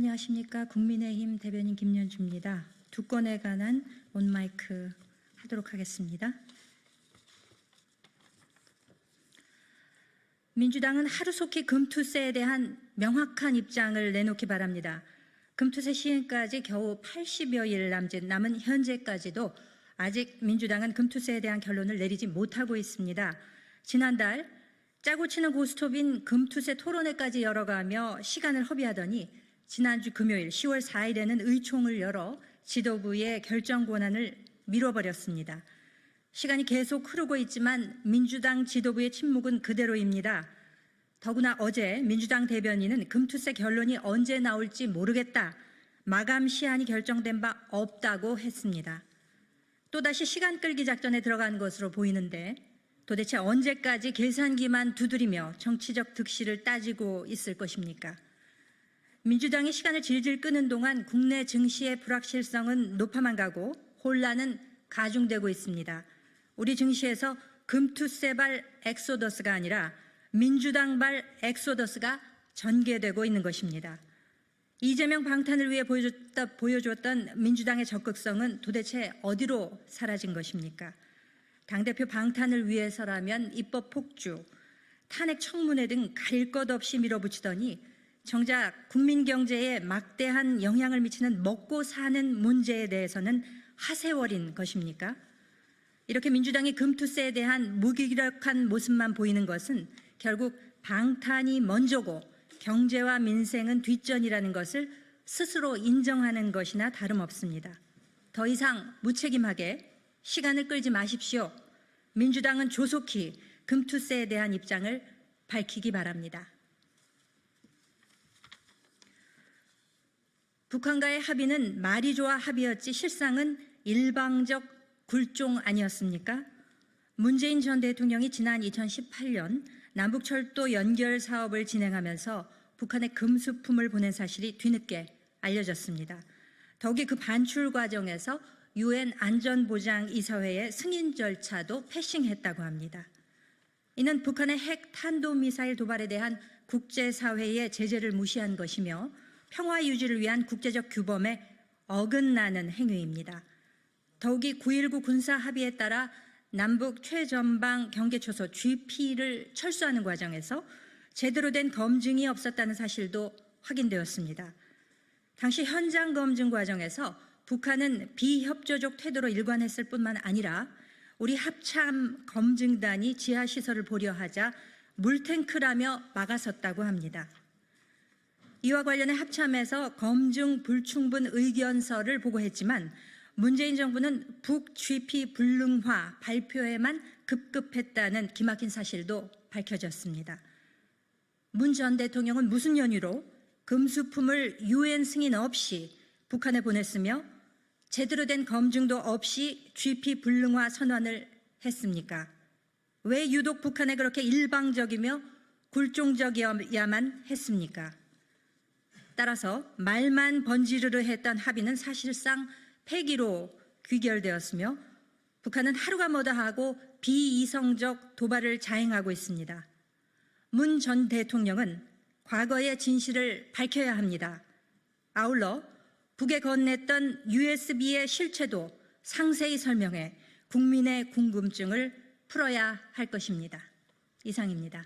안녕하십니까. 국민의힘 대변인 김연주입니다. 두 건에 관한 온마이크 하도록 하겠습니다. 민주당은 하루속히 금투세에 대한 명확한 입장을 내놓기 바랍니다. 금투세 시행까지 겨우 80여일 남은 현재까지도 아직 민주당은 금투세에 대한 결론을 내리지 못하고 있습니다. 지난달 짜고 치는 고스톱인 금투세 토론회까지 열어가며 시간을 허비하더니 지난주 금요일 10월 4일에는 의총을 열어 지도부의 결정 권한을 미뤄버렸습니다. 시간이 계속 흐르고 있지만 민주당 지도부의 침묵은 그대로입니다. 더구나 어제 민주당 대변인은 금투세 결론이 언제 나올지 모르겠다, 마감 시한이 결정된 바 없다고 했습니다. 또다시 시간 끌기 작전에 들어간 것으로 보이는데 도대체 언제까지 계산기만 두드리며 정치적 득실을 따지고 있을 것입니까? 민주당이 시간을 질질 끄는 동안 국내 증시의 불확실성은 높아만 가고 혼란은 가중되고 있습니다. 우리 증시에서 금투세발 엑소더스가 아니라 민주당발 엑소더스가 전개되고 있는 것입니다. 이재명 방탄을 위해 보여줬던 민주당의 적극성은 도대체 어디로 사라진 것입니까? 당대표 방탄을 위해서라면 입법 폭주, 탄핵 청문회 등 가릴 것 없이 밀어붙이더니 정작 국민 경제에 막대한 영향을 미치는 먹고 사는 문제에 대해서는 하세월인 것입니까? 이렇게 민주당이 금투세에 대한 무기력한 모습만 보이는 것은 결국 방탄이 먼저고 경제와 민생은 뒷전이라는 것을 스스로 인정하는 것이나 다름없습니다. 더 이상 무책임하게 시간을 끌지 마십시오. 민주당은 조속히 금투세에 대한 입장을 밝히기 바랍니다. 북한과의 합의는 말이 좋아 합의였지 실상은 일방적 굴종 아니었습니까? 문재인 전 대통령이 지난 2018년 남북철도 연결 사업을 진행하면서 북한에 금수품을 보낸 사실이 뒤늦게 알려졌습니다. 더욱이 그 반출 과정에서 UN 안전보장이사회의 승인 절차도 패싱했다고 합니다. 이는 북한의 핵 탄도미사일 도발에 대한 국제사회의 제재를 무시한 것이며 평화 유지를 위한 국제적 규범에 어긋나는 행위입니다. 더욱이 9.19 군사 합의에 따라 남북 최전방 경계초소 GP를 철수하는 과정에서 제대로 된 검증이 없었다는 사실도 확인되었습니다. 당시 현장 검증 과정에서 북한은 비협조적 태도로 일관했을 뿐만 아니라 우리 합참 검증단이 지하시설을 보려하자 물탱크라며 막아섰다고 합니다. 이와 관련해 합참에서 검증 불충분 의견서를 보고했지만 문재인 정부는 북-GP 불능화 발표에만 급급했다는 기막힌 사실도 밝혀졌습니다. 문 전 대통령은 무슨 연유로 금수품을 UN 승인 없이 북한에 보냈으며 제대로 된 검증도 없이 GP 불능화 선언을 했습니까? 왜 유독 북한에 그렇게 일방적이며 굴종적이어야만 했습니까? 따라서 말만 번지르르 했던 합의는 사실상 폐기로 귀결되었으며 북한은 하루가 뭐다 하고 비이성적 도발을 자행하고 있습니다. 문 전 대통령은 과거의 진실을 밝혀야 합니다. 아울러 북에 건넸던 USB의 실체도 상세히 설명해 국민의 궁금증을 풀어야 할 것입니다. 이상입니다.